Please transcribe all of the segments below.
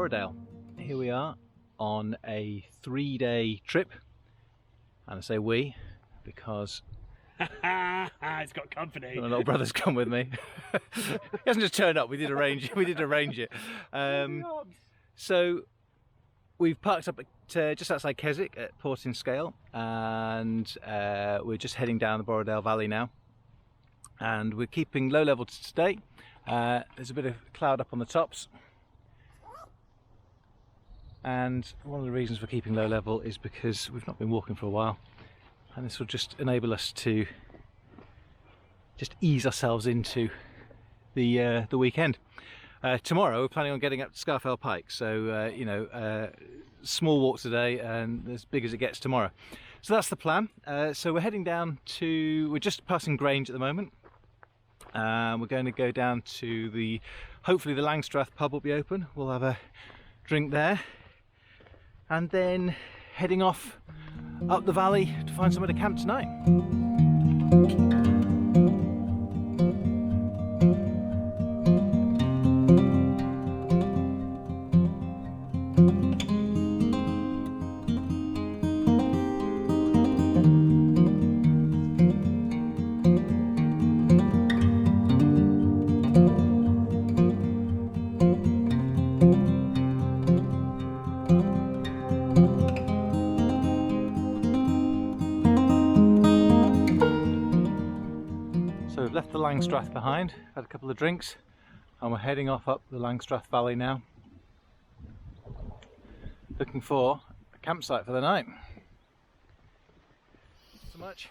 Borrowdale. Here we are on a 3-day trip, and I say we because it's got company. my little brother's come with me. He hasn't just turned up. We did arrange it. So we've parked up at, just outside Keswick at Portinscale, and we're just heading down the Borrowdale Valley now. And we're keeping low level today. There's a bit of cloud up on the tops. And one of the reasons for keeping low level is because we've not been walking for a while, and this will just enable us to just ease ourselves into the weekend. Tomorrow we're planning on getting up to Scafell Pike, so small walk today and as big as it gets tomorrow. So that's the plan. So we're heading down to, we're just passing Grange at the moment. We're going to go down to hopefully the Langstrath pub will be open. We'll have a drink there, and then heading off up the valley to find somewhere to camp tonight. So we've left the Langstrath behind, had a couple of drinks, and we're heading off up the Langstrath Valley now, looking for a campsite for the night. So much.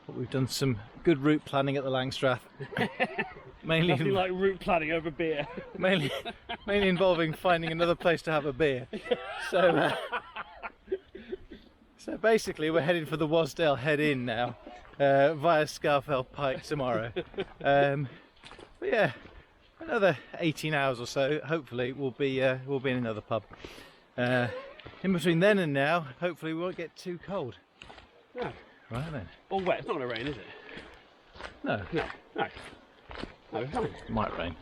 But we've done some good route planning at the Langstrath. Mainly Nothing like route planning over beer. mainly involving finding another place to have a beer. So basically we're heading for the Wasdale Head Inn now, via Scafell Pike tomorrow. But yeah, another 18 hours or so, hopefully we'll be in another pub. In between then and now, hopefully we won't get too cold. No. Right then. Or wet, it's not going to rain, is it? No. No, no. No, it's fine. It might rain.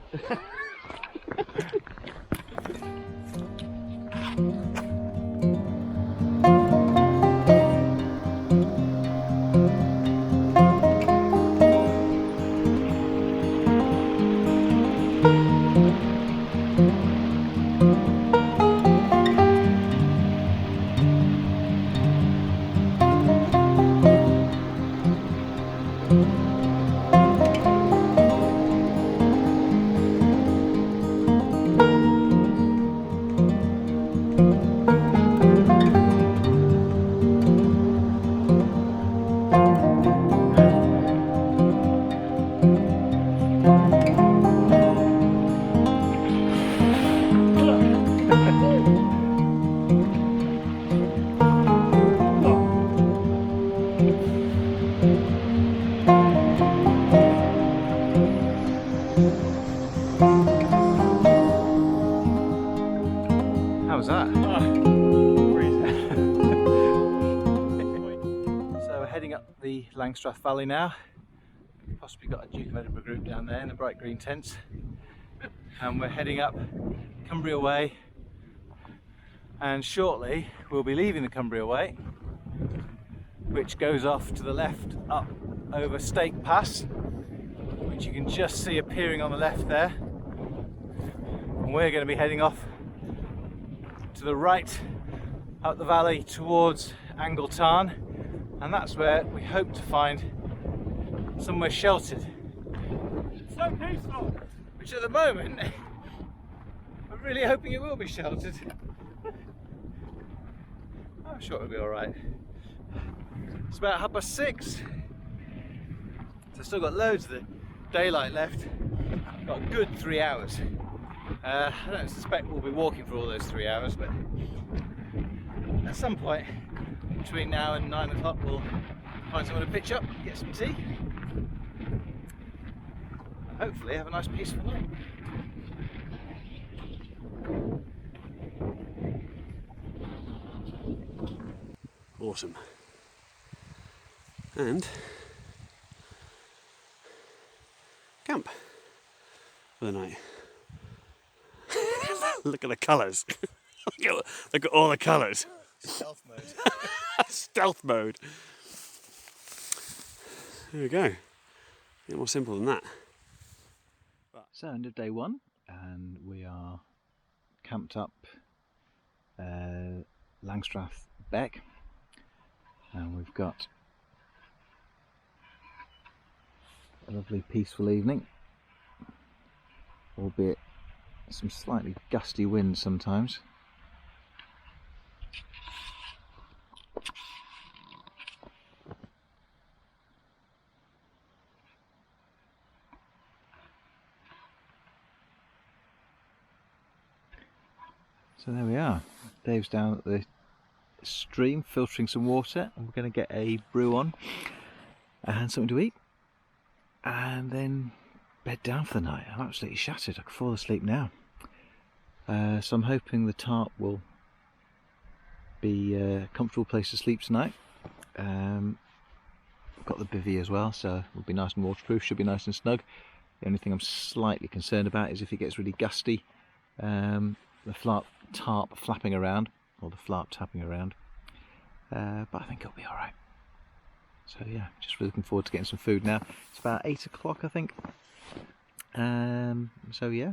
How's that? So we're heading up the Langstrath Valley now. Possibly got a Duke of Edinburgh group down there in the bright green tents. And we're heading up Cumbria Way. And shortly we'll be leaving the Cumbria Way, which goes off to the left up over Stake Pass, which you can just see appearing on the left there. And we're going to be heading off to the right up the valley towards Alpkit Tarn, and that's where we hope to find somewhere sheltered. So peaceful! Which at the moment, I'm really hoping it will be sheltered. I'm sure it'll be alright. It's about 6:30, so I've still got loads of the daylight left. Got a good 3 hours. I don't suspect we'll be walking for all those 3 hours, but at some point between now and 9 o'clock we'll find somewhere to pitch up, get some tea, and hopefully have a nice peaceful night. Awesome. And camp for the night. Look at the colours. Look at all the colours. Stealth mode. Stealth mode. There we go. Bit more simple than that. So end of day one, and we are camped up Langstrath Beck, and we've got a lovely peaceful evening, albeit some slightly gusty winds sometimes. So there we are. Dave's down at the stream filtering some water, and we're going to get a brew on and something to eat, and then bed down for the night. I'm absolutely shattered. I could fall asleep now. So I'm hoping the tarp will be a comfortable place to sleep tonight. I've got the bivvy as well, so it'll be nice and waterproof, should be nice and snug. The only thing I'm slightly concerned about is if it gets really gusty, the tarp flapping around, or the flap tapping around, but I think it'll be alright. So yeah, just really looking forward to getting some food now. It's about 8 o'clock, I think. So yeah,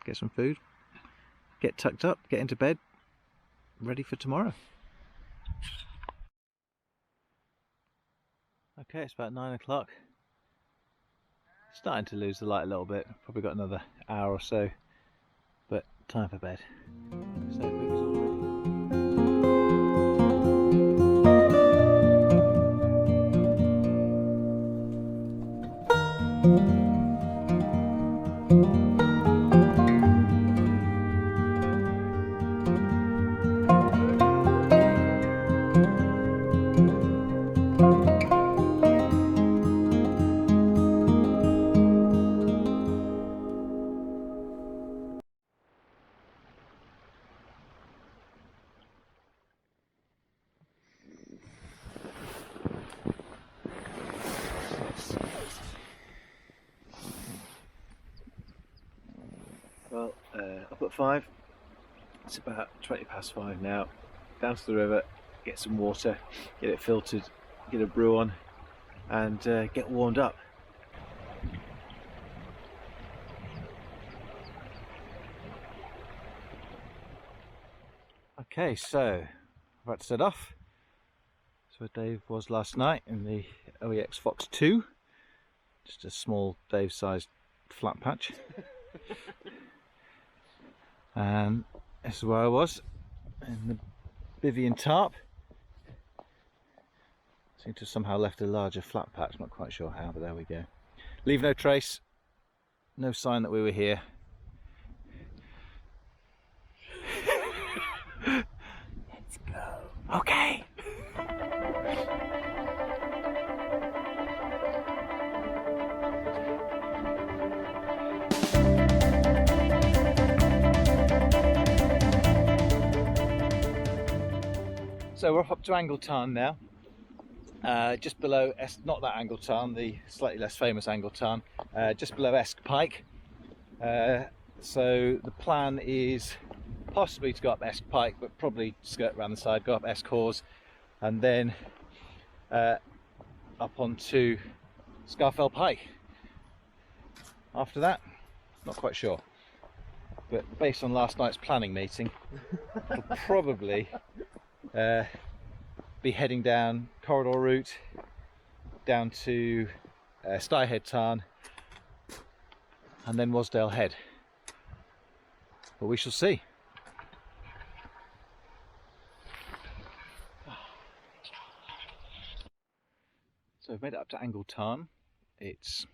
get some food, get tucked up, get into bed, ready for tomorrow. Okay, it's about 9 o'clock. Starting to lose the light a little bit. Probably got another hour or so, but time for bed. So movie's all ready. Well, up at 5, it's about 20 past 5 now. Down to the river, get some water, get it filtered, get a brew on, and get warmed up. Okay, so about to set off. That's where Dave was last night in the OEX Fox 2. Just a small Dave-sized flat patch. And this is where I was in the bivvy and tarp. Seem to have somehow left a larger flat patch, not quite sure how, but there we go. Leave no trace, no sign that we were here. Let's go. Okay. So we're up to Angle Tarn now, just below, not that Angle Tarn, the slightly less famous Angle Tarn, just below Esk Pike. So the plan is possibly to go up Esk Pike, but probably skirt around the side, go up Esk Hause, and then up onto Scafell Pike. After that, not quite sure, but based on last night's planning meeting, we'll probably be heading down corridor route down to Styhead Tarn and then Wasdale Head, but we shall see. So we've made it up to Angle Tarn. It's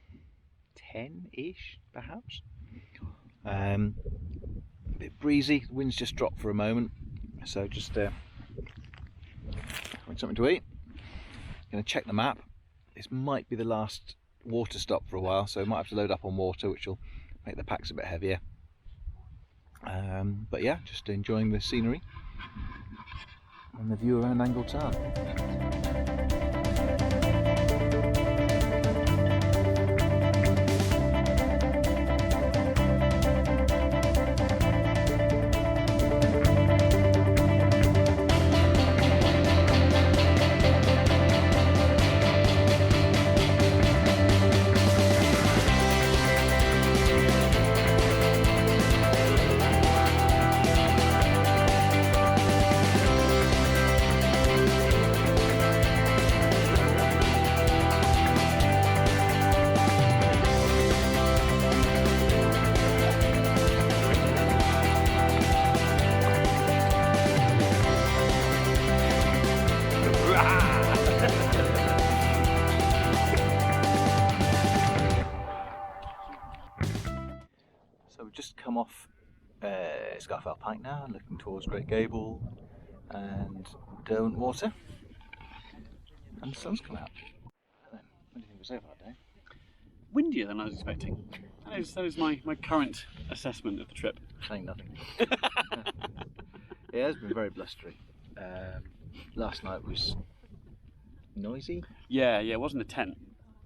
10-ish perhaps. A bit breezy, the wind's just dropped for a moment, so just having something to eat. Going to check the map. This might be the last water stop for a while, so we might have to load up on water, which will make the packs a bit heavier. But yeah, just enjoying the scenery and the view around Angle Tarn. come off Scafell Pike now, looking towards Great Gable and Derwent Water, and the sun's come out. What do you think was over that day? Windier than I was expecting. That is my current assessment of the trip. Saying nothing. It has been very blustery. Last night was noisy. Yeah, it wasn't a tent.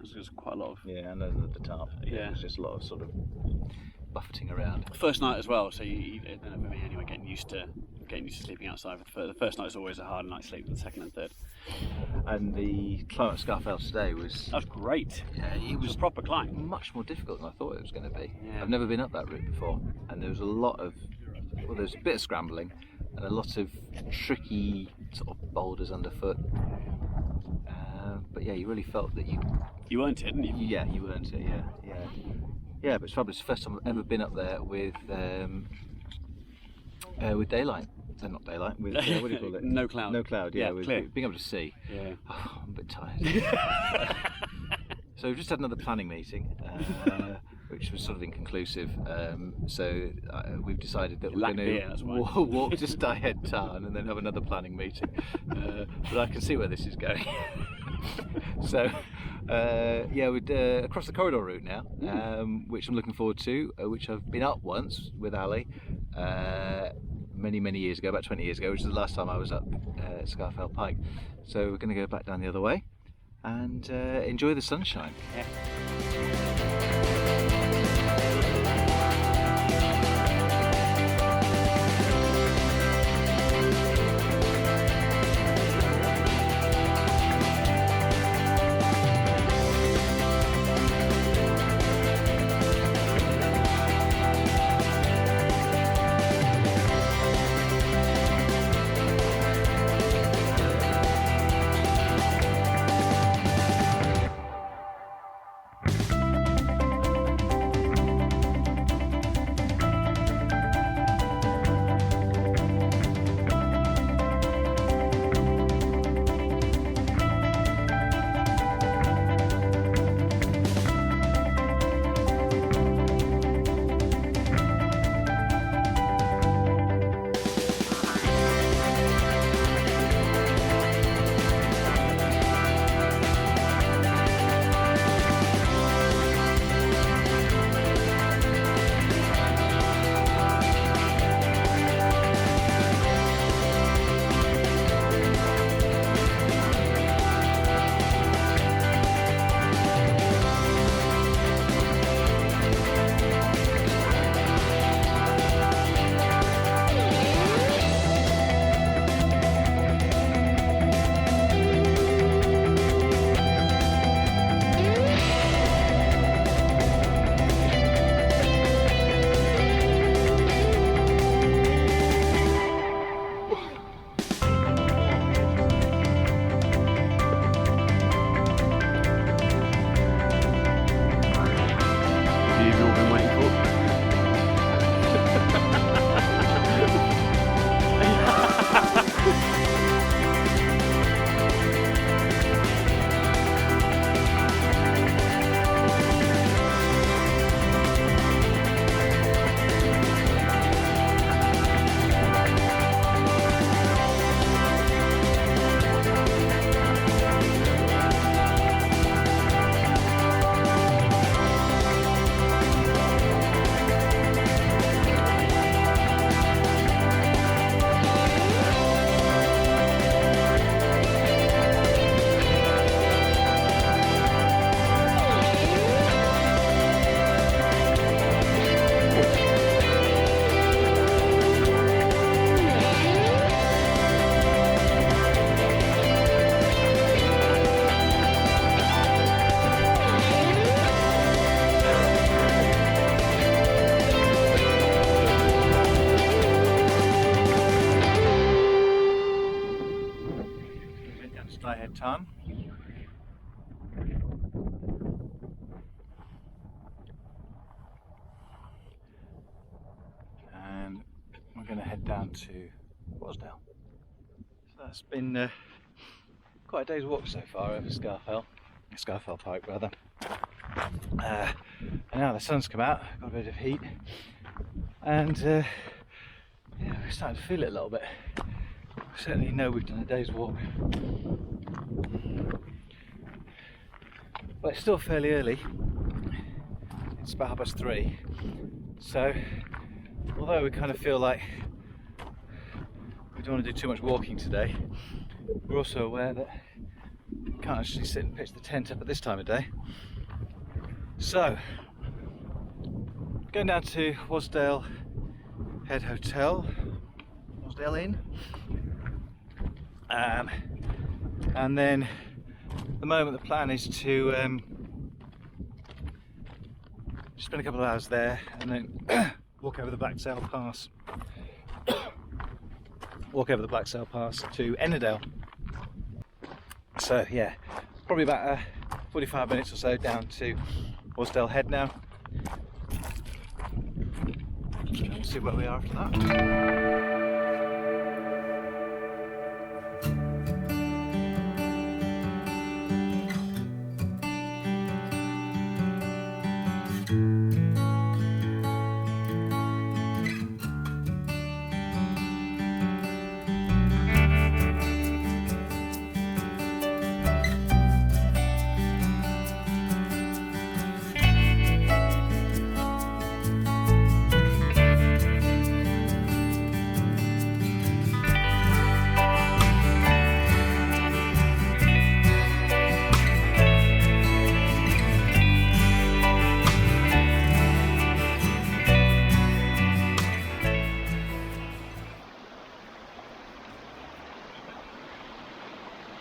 It was quite a lot of... Yeah, and the tarp. Yeah. It was just a lot of sort of buffeting around. First night as well, so you for me anyway, getting used to sleeping outside. The first night is always a harder night's sleep than the second and third. And the climb at Scafell today was... That was great. Yeah, it was a proper climb. Much more difficult than I thought it was going to be. Yeah. I've never been up that route before, and there was a lot of... Well, there was a bit of scrambling and a lot of tricky sort of boulders underfoot. But yeah, you really felt that you earned it, didn't you? Yeah, you earned it. Yeah. But it's fabulous. First time I've ever been up there with daylight. Not daylight. With what do you call it? No cloud. No cloud. Yeah, with clear. being able to see. Yeah. Oh, I'm a bit tired. So we've just had another planning meeting, which was sort of inconclusive. So we've decided that we're going to walk to Styhead Tarn and then have another planning meeting. But I can see where this is going. So we're across the corridor route now, which I'm looking forward to, which I've been up once with Ali many years ago, about 20 years ago, which is the last time I was up at Scafell Pike. So we're going to go back down the other way and enjoy the sunshine. Yeah. Styhead Tarn. And we're going to head down to Wasdale. So that's been quite a day's walk so far over Scafell Pike rather. And now the sun's come out, got a bit of heat, and yeah, we're starting to feel it a little bit. We certainly know we've done a day's walk, but it's still fairly early. It's about 3:30, so although we kind of feel like we don't want to do too much walking today, we're also aware that we can't actually sit and pitch the tent up at this time of day. So, going down to Wasdale Head Hotel, Wasdale Inn, and then at the moment the plan is to spend a couple of hours there and then walk over the Blacksale Pass. Walk over the Blacksale Pass to Ennerdale. So yeah, probably about 45 minutes or so down to Wasdale Head now. We'll see where we are after that.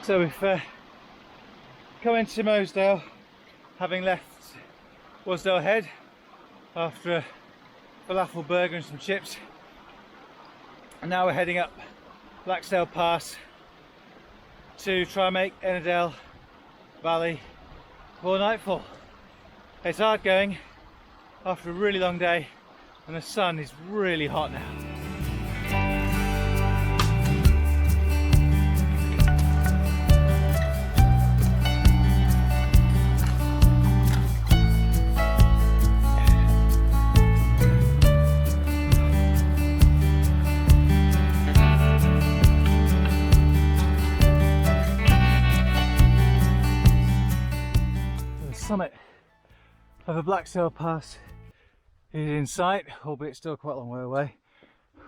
So we've come into Mosedale, having left Wasdale Head after a falafel burger and some chips, and now we're heading up Blacksale Pass to try and make Ennerdale Valley before nightfall. It's hard going after a really long day, and the sun is really hot now. Summit of the Blacksale Pass is in sight, albeit still quite a long way away,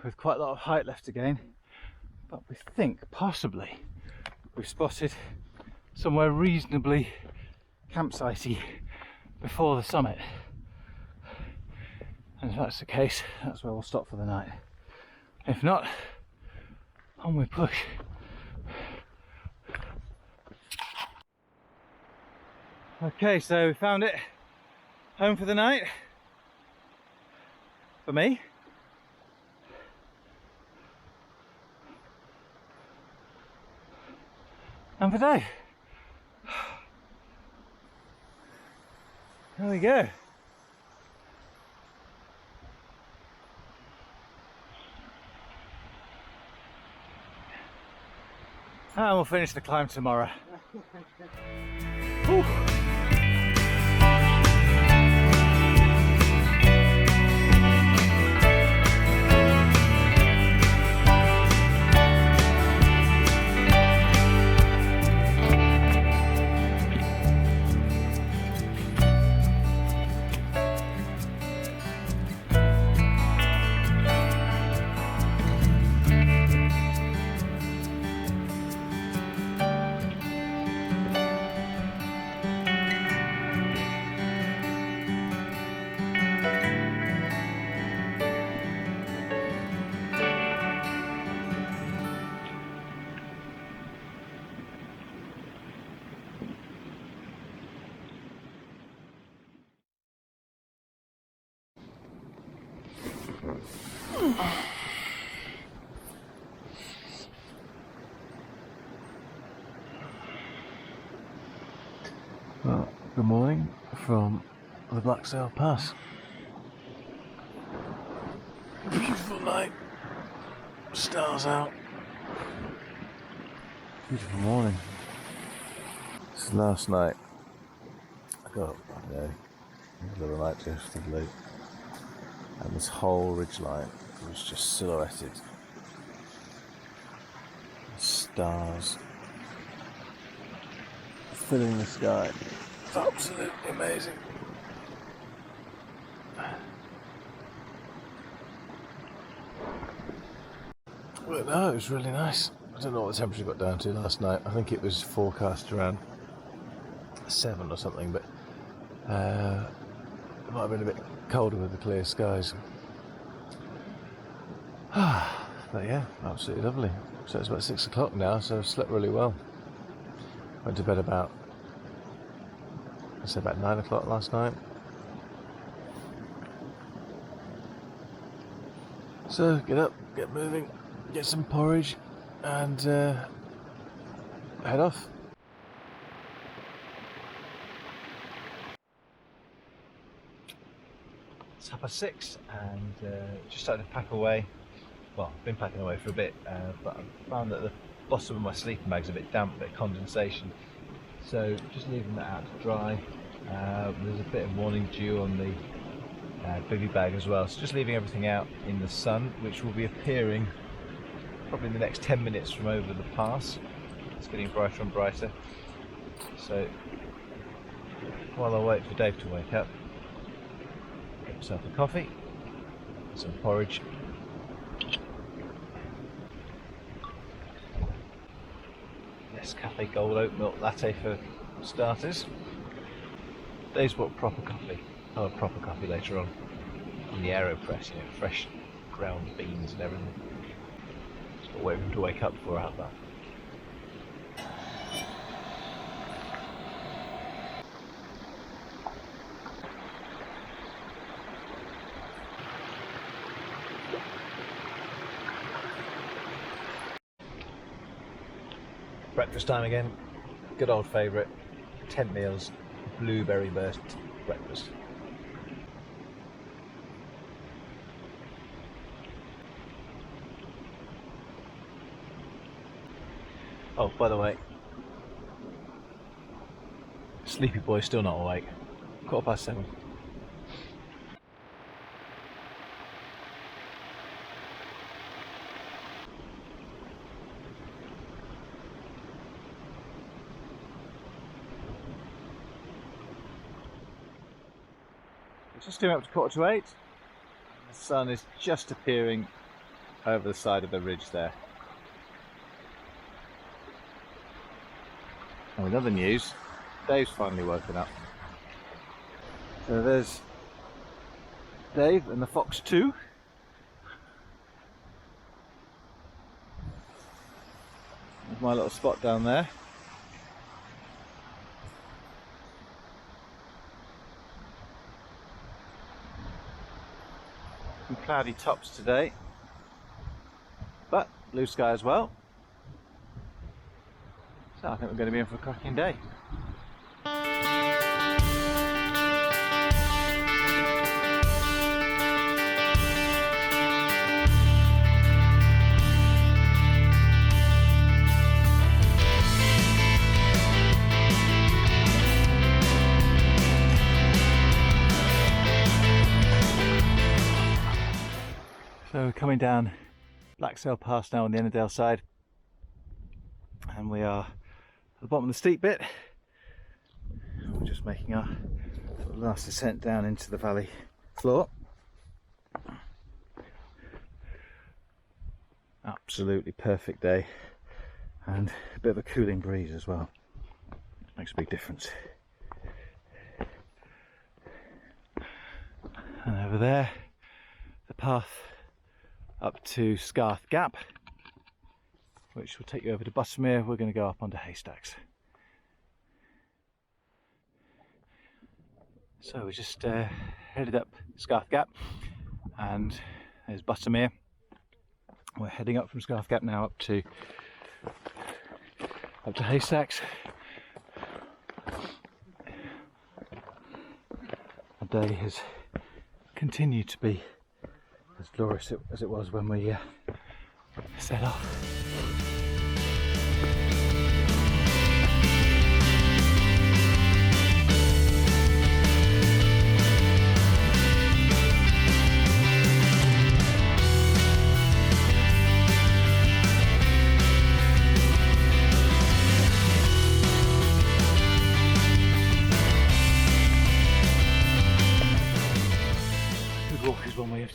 with quite a lot of height left to gain. But we think possibly we've spotted somewhere reasonably campsitey before the summit. And if that's the case, that's where we'll stop for the night. If not, on we push. Okay, so we found it. Home for the night. For me. And for Dave. There we go. And we'll finish the climb tomorrow. Whew. Well, good morning from the Blacksale Pass. Beautiful night, stars out. Beautiful morning. This is last night. I got up, I don't know, middle of the night, just late. and this whole ridgeline was just silhouetted. Stars filling the sky. It's absolutely amazing. But no, it was really nice. I don't know what the temperature got down to last night. I think it was forecast around 7 or something, but it might have been a bit colder with the clear skies. But yeah, absolutely lovely. So it's about 6 o'clock now, so I've slept really well. Went to bed about, I said about 9 o'clock last night. So get up, get moving, get some porridge, and head off. It's 6:30, and just started to pack away. Well, I've been packing away for a bit, but I found that the bottom of my sleeping bag's a bit damp, a bit of condensation. So just leaving that out to dry. There's a bit of morning dew on the bivvy bag as well. So just leaving everything out in the sun, which will be appearing probably in the next 10 minutes from over the pass. It's getting brighter and brighter. So while I wait for Dave to wake up, get myself a coffee, some porridge. Nescafe Gold Oat Milk Latte for starters. Dave's bought proper coffee. Oh, proper coffee later on. In the AeroPress, you know, fresh ground beans and everything. Just got to wait for him to wake up before I have that. Breakfast time again, good old favourite, tent meals, blueberry burst breakfast. Oh, by the way, sleepy boy's still not awake, 7:15. Just doing up to 7:45. The sun is just appearing over the side of the ridge there. And with other news, Dave's finally woken up. So there's Dave and the Fox 2. There's my little spot down there. Some cloudy tops today, but blue sky as well. So I think we're going to be in for a cracking day. So we're coming down Wasdale Pass now on the Ennerdale side, and we are at the bottom of the steep bit. We're just making our sort of last descent down into the valley floor. Absolutely perfect day, and a bit of a cooling breeze as well. Makes a big difference. And over there, the path up to Scarth Gap, which will take you over to Buttermere. We're going to go up onto Haystacks. So we just headed up Scarth Gap, and there's Buttermere. We're heading up from Scarth Gap now up to Haystacks. Our day has continued to be as glorious as it was when we set off.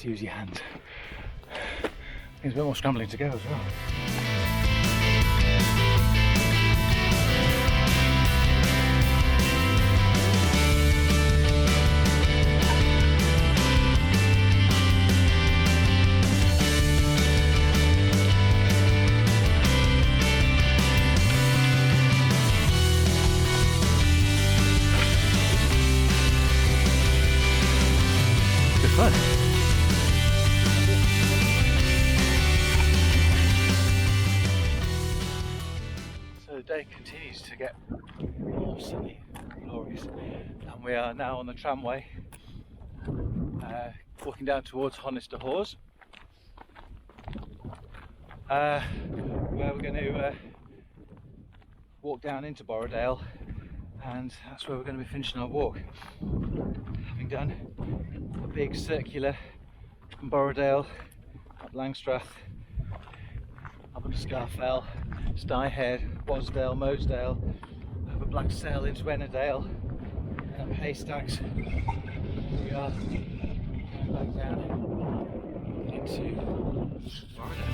to use your hands. There's a bit more scrambling to go as well. Fun. So the day continues to get more sunny, glorious, and we are now on the tramway, walking down towards Honister Hause, where we're going to walk down into Borrowdale, and that's where we're going to be finishing our walk, having done a big circular from Borrowdale up Langstrath, up into Scafell, Styhead, Wasdale, Mosedale, over Blacksail into Ennerdale, and up Haystacks. We are going back down into Borrowdale.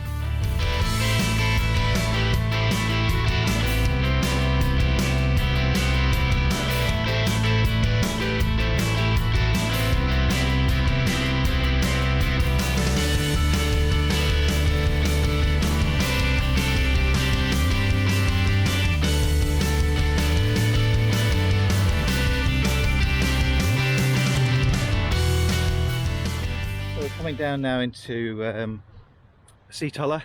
Coming down now into Seat Hollow,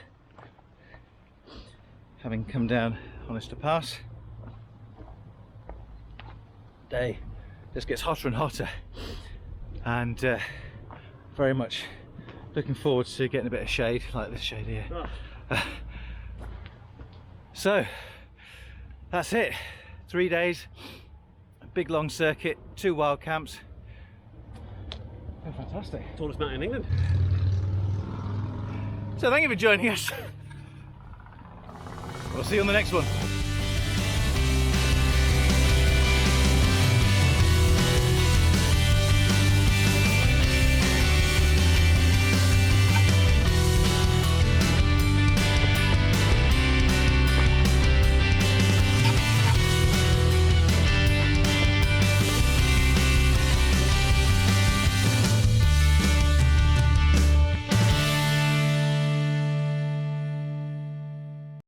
having come down Honister Pass. Day just gets hotter and hotter, and very much looking forward to getting a bit of shade like this shade here. So that's it, 3 days, a big long circuit, 2 wild camps. Fantastic. Tallest mountain in England. So thank you for joining us. We'll see you on the next one.